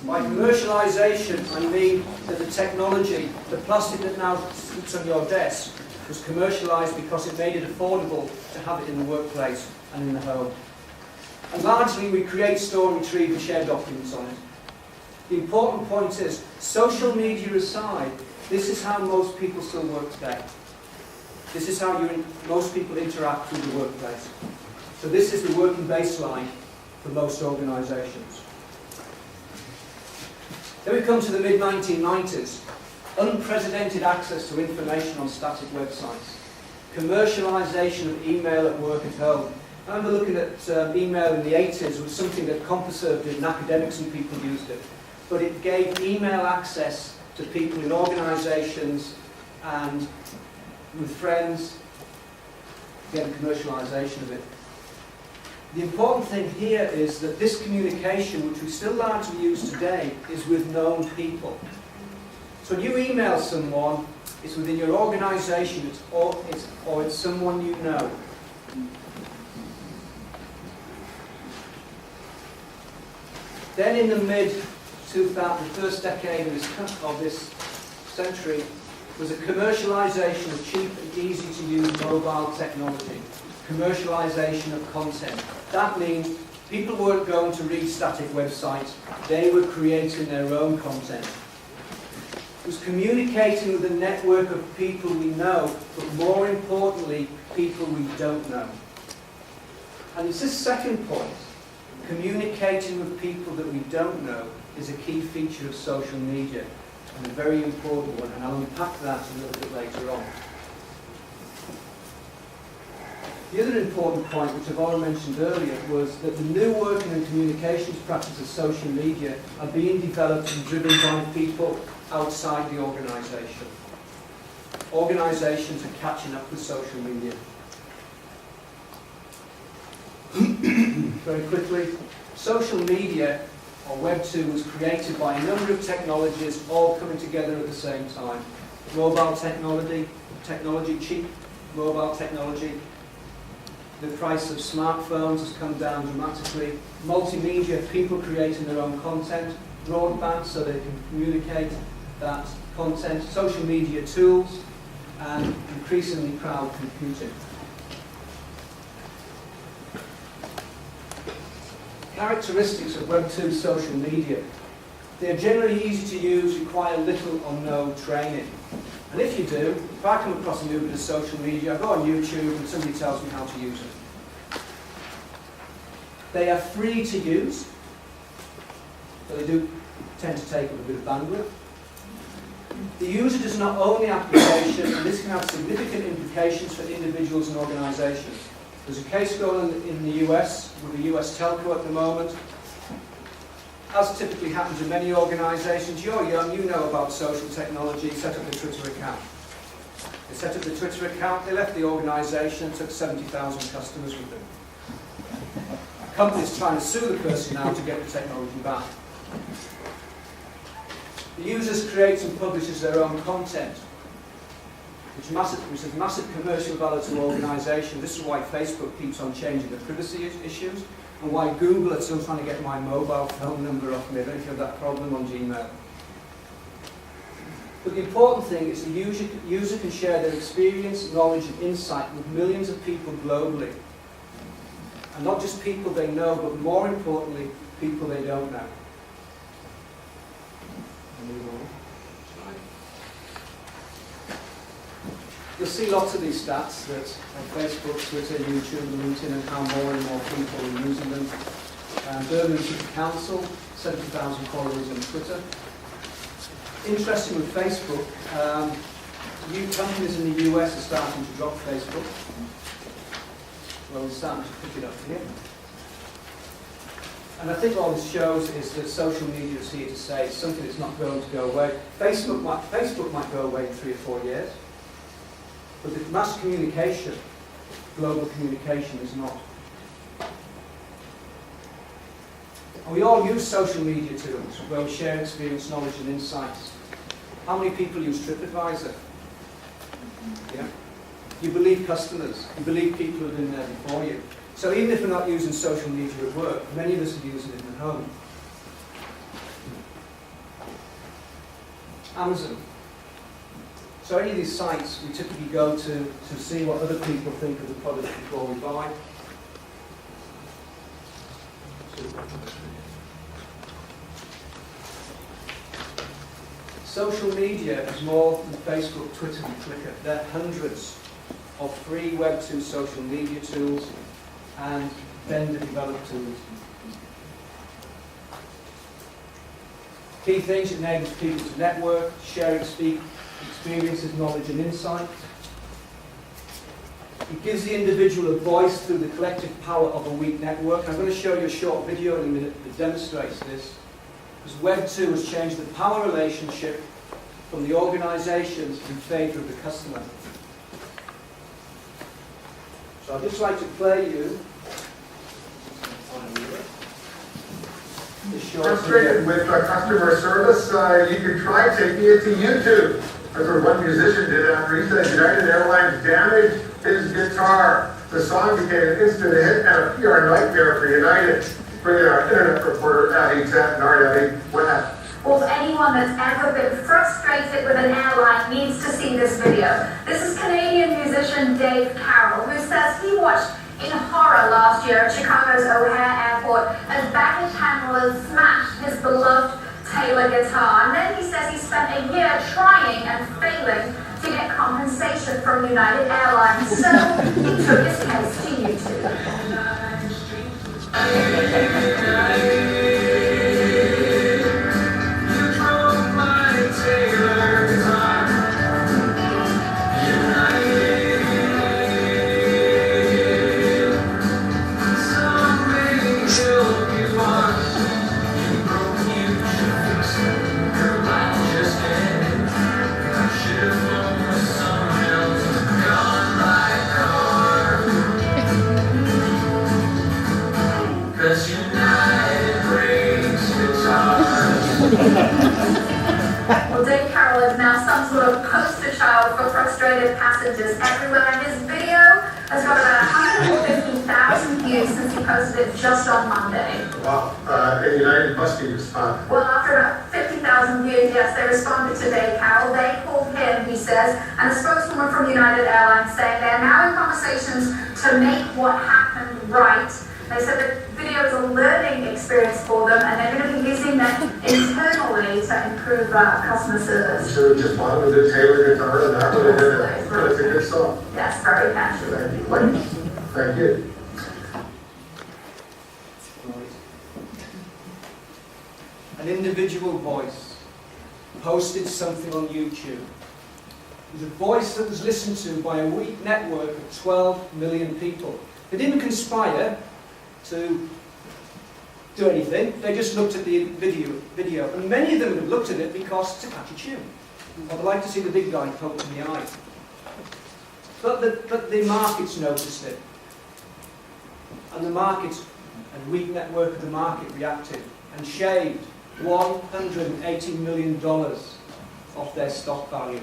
By commercialisation, I mean that the technology, the plastic that now sits on your desk, was commercialised because it made it affordable to have it in the workplace and in the home. And largely we create, store, retrieve and share documents on it. The important point is, social media aside, this is how most people still work today. This is how most people interact with the workplace. So this is the working baseline for most organisations. Then we come to the mid-1990s. Unprecedented access to information on static websites. Commercialisation of email at work at home. I remember looking at email in the 80s. It was something that CompuServe did and academics and people used it. But it gave email access to people in organisations and with friends, again, commercialisation of it. The important thing here is that this communication, which we still largely use today, is with known people. So when you email someone, it's within your organisation, or it's someone you know. Then in the mid-2000s, the first decade of this century, was a commercialisation of cheap and easy to use mobile technology. Commercialisation of content. That means people weren't going to read static websites, they were creating their own content. It was communicating with a network of people we know, but more importantly, people we don't know. And it's this second point, communicating with people that we don't know, is a key feature of social media, and a very important one, and I'll unpack that a little bit later on. The other important point, which I've already mentioned earlier, was that the new working and communications practices of social media are being developed and driven by people outside the organisation. Organisations are catching up with social media. Very quickly, social media, or Web 2, was created by a number of technologies all coming together at the same time. Mobile technology, cheap mobile technology. The price of smartphones has come down dramatically. Multimedia, people creating their own content. Broadband, so they can communicate that content. Social media tools, and increasingly cloud computing. Characteristics of Web 2 social media. They are generally easy to use, require little or no training. And if you do, if I come across a new bit of social media, I go on YouTube and somebody tells me how to use it. They are free to use, but they do tend to take up a bit of bandwidth. The user does not own the application, and this can have significant implications for individuals and organisations. There's a case going on in the US with a US telco at the moment. As typically happens in many organisations, you're young, you know about social technology, set up a Twitter account. They set up the Twitter account, they left the organisation, took 70,000 customers with them. A company's trying to sue the person now to get the technology back. The users create and publishes their own content, which has massive commercial value to organisations. This is why Facebook keeps on changing the privacy issues, and why Google are still trying to get my mobile phone number off me. I don't know if you have that problem on Gmail. But the important thing is the user can share their experience, knowledge and insight with millions of people globally. And not just people they know, but more importantly, people they don't know. You'll see lots of these stats that on Facebook, Twitter, YouTube, LinkedIn, and how more and more people are using them. Birmingham City Council, 70,000 followers on Twitter. Interesting with Facebook, new companies in the US are starting to drop Facebook. Well, we're starting to pick it up here. And I think all this shows is that social media is here to stay. It's something that's not going to go away. Facebook might go away in 3 or 4 years. But the mass communication, global communication, is not. And we all use social media tools where we share experience, knowledge and insights. How many people use TripAdvisor? Yeah? You believe customers, you believe people who have been there before you. So even if we're not using social media at work, many of us are using it at home. Amazon. So any of these sites we typically go to see what other people think of the product before we buy. Social media is more than Facebook, Twitter and Flickr. There are hundreds of free Web 2 social media tools and vendor-developed tools. Key things: it enables people to network, share experiences, knowledge and insight. It gives the individual a voice through the collective power of a weak network. I'm going to show you a short video in a minute that demonstrates this. Because Web 2 has changed the power relationship from the organizations in favor of the customer. So I'd just like to play you this short Frustrated video. with customer service, you can try taking it to YouTube. That's what one musician did after he said United Airlines damaged his guitar. The song became an instant hit and a PR nightmare for United. Bringing our internet reporter, Abby Tantinardi. What happened? Well, anyone that's ever been frustrated with an airline needs to see this video. This is Canadian musician Dave Carroll, who says he watched in horror last year at Chicago's O'Hare Airport as baggage handlers smashed his beloved Taylor guitar. And then he says he spent a year trying and failing to get compensation from United Airlines. So he took his case to YouTube. Well, Dave Carroll is now some sort of poster child for frustrated passengers everywhere, and his video has got about 150,000 views since he posted it just on Monday. Wow, and United must be responding. Well, after about 50,000 views, yes, they responded to Dave Carroll. They called him, he says, and a spokeswoman from United Airlines saying they are now in conversations to make what happened right. They said the video is a learning experience for them, and they're going to be using that internally to improve customer service. Should have just bought him a good Taylor guitar and that would have been it. But it's a good song. Yes, very catchy. Thank you. An individual voice posted something on YouTube. It was a voice that was listened to by a weak network of 12 million people. They didn't conspire to do anything. They just looked at the video. And many of them have looked at it because it's a catchy tune. I'd like to see the big guy poked in the eye. But the markets noticed it. And the markets, and weak network of the market reacted and shaved $180 million off their stock value.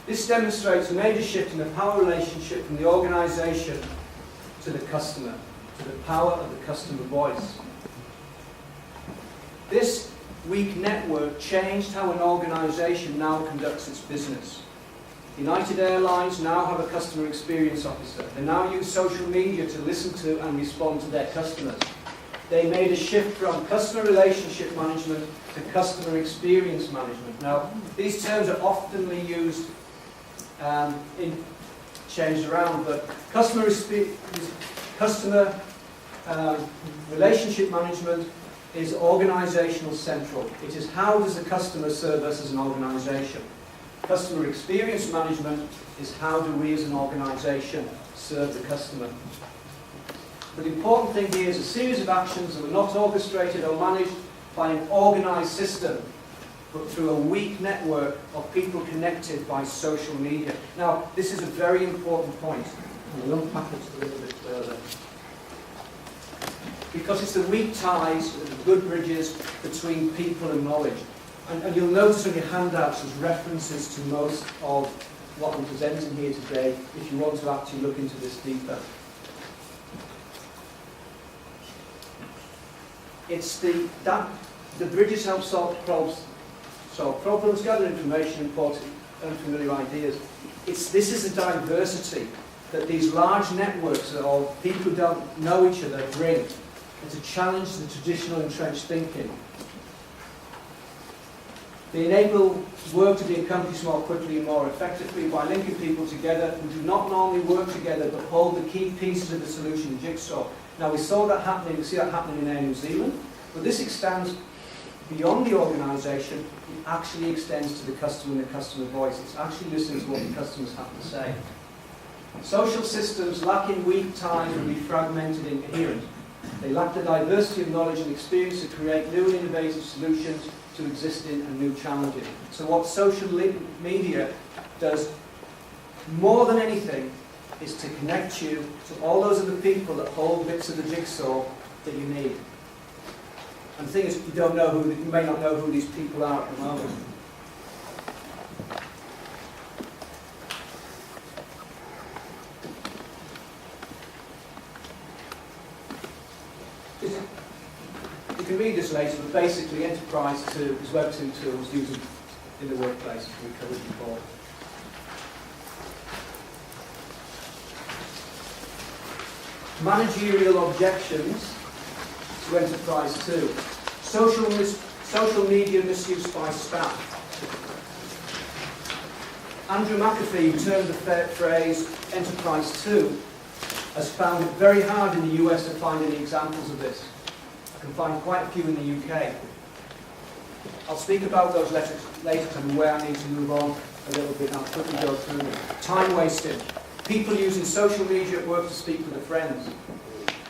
This demonstrates a major shift in the power relationship from the organization to the customer, to the power of the customer voice. This weak network changed how an organization now conducts its business. United Airlines now have a customer experience officer. They now use social media to listen to and respond to their customers. They made a shift from customer relationship management to customer experience management. Now, these terms are often used changed around, but customer relationship management is organizational central. It is how does the customer serve us as an organization. Customer experience management is how do we as an organization serve the customer. But the important thing here is a series of actions that were not orchestrated or managed by an organized system, but through a weak network of people connected by social media. Now, this is a very important point. We'll unpack it a little bit further. Because it's the weak ties, the good bridges between people and knowledge. And you'll notice on your handouts there's references to most of what I'm presenting here today, if you want to actually look into this deeper. It's the bridges help solve solve problems, gather information, import unfamiliar ideas. This is the diversity that these large networks of people who don't know each other bring. It's a challenge to the traditional entrenched thinking. They enable work to be accomplished more quickly and more effectively by linking people together who do not normally work together but hold the key pieces of the solution jigsaw. Now we see that happening in Air New Zealand, but this extends beyond the organisation. It actually extends to the customer and the customer voice. It's actually listening to what the customers have to say. Social systems lacking weak ties will be fragmented and incoherent. They lack the diversity of knowledge and experience to create new and innovative solutions to existing and new challenges. So what social media does more than anything is to connect you to all those other people that hold bits of the jigsaw that you need. And the thing is, you may not know who these people are at the moment. You can read this later, but basically Enterprise 2 is Web 2 tools used in the workplace, as we covered before. Managerial objections to Enterprise 2. Social media misuse by staff. Andrew McAfee, who termed the phrase Enterprise 2, has found it very hard in the US to find any examples of this. I can find quite a few in the UK. I'll speak about those later and where I need to move on a little bit, and I'll quickly go through them. Time wasting. People using social media at work to speak with their friends.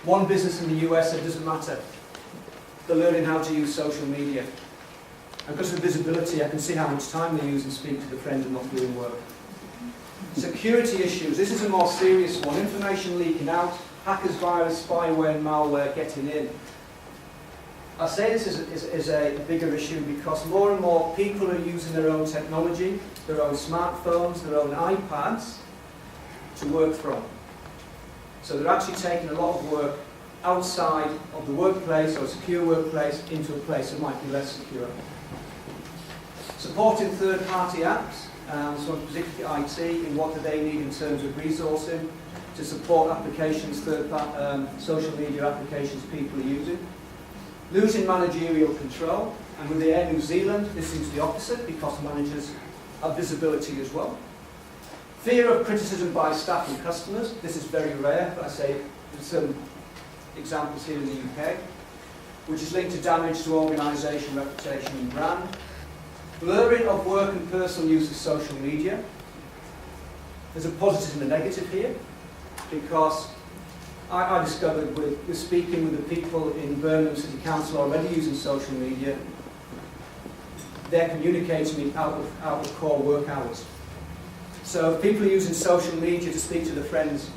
One business in the US, it doesn't matter. They're learning how to use social media. And because of visibility, I can see how much time they use and speak to their friends and not doing work. Security issues. This is a more serious one. Information leaking out, hackers, virus, spyware, and malware getting in. I say this is a bigger issue because more and more people are using their own technology, their own smartphones, their own iPads to work from. So they're actually taking a lot of work outside of the workplace or a secure workplace into a place that might be less secure. Supporting third-party apps, so particularly IT, in what do they need in terms of resourcing to support applications, social media applications people are using. Losing managerial control, and with the Air New Zealand, this seems the opposite because managers have visibility as well. Fear of criticism by staff and customers. This is very rare, but I say there's some examples here in the UK, which is linked to damage to organisation, reputation and brand. Blurring of work and personal use of social media. There's a positive and a negative here, because I discovered with speaking with the people in Birmingham City Council already using social media, they're communicating out of core work hours. So if people are using social media to speak to their friends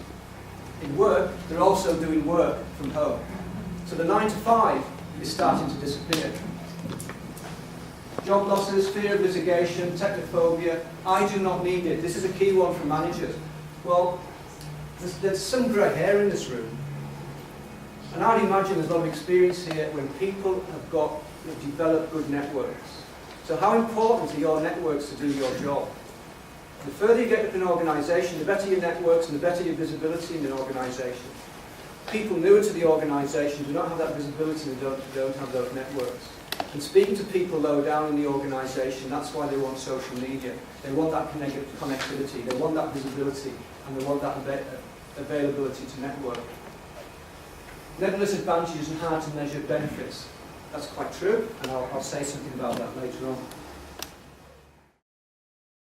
in work, they're also doing work from home. So the 9 to 5 is starting to disappear. Job losses, fear of litigation, technophobia. I do not need it. This is a key one for managers. Well, there's some grey hair in this room. And I'd imagine there's a lot of experience here when people have developed good networks. So how important are your networks to do your job? The further you get up in an organisation, the better your networks and the better your visibility in an organisation. People newer to the organisation do not have that visibility and don't have those networks. And speaking to people low down in the organisation, that's why they want social media. They want that connectivity, they want that visibility, and they want that availability to network. Nebulous advantages and hard to measure benefits. That's quite true, and I'll say something about that later on.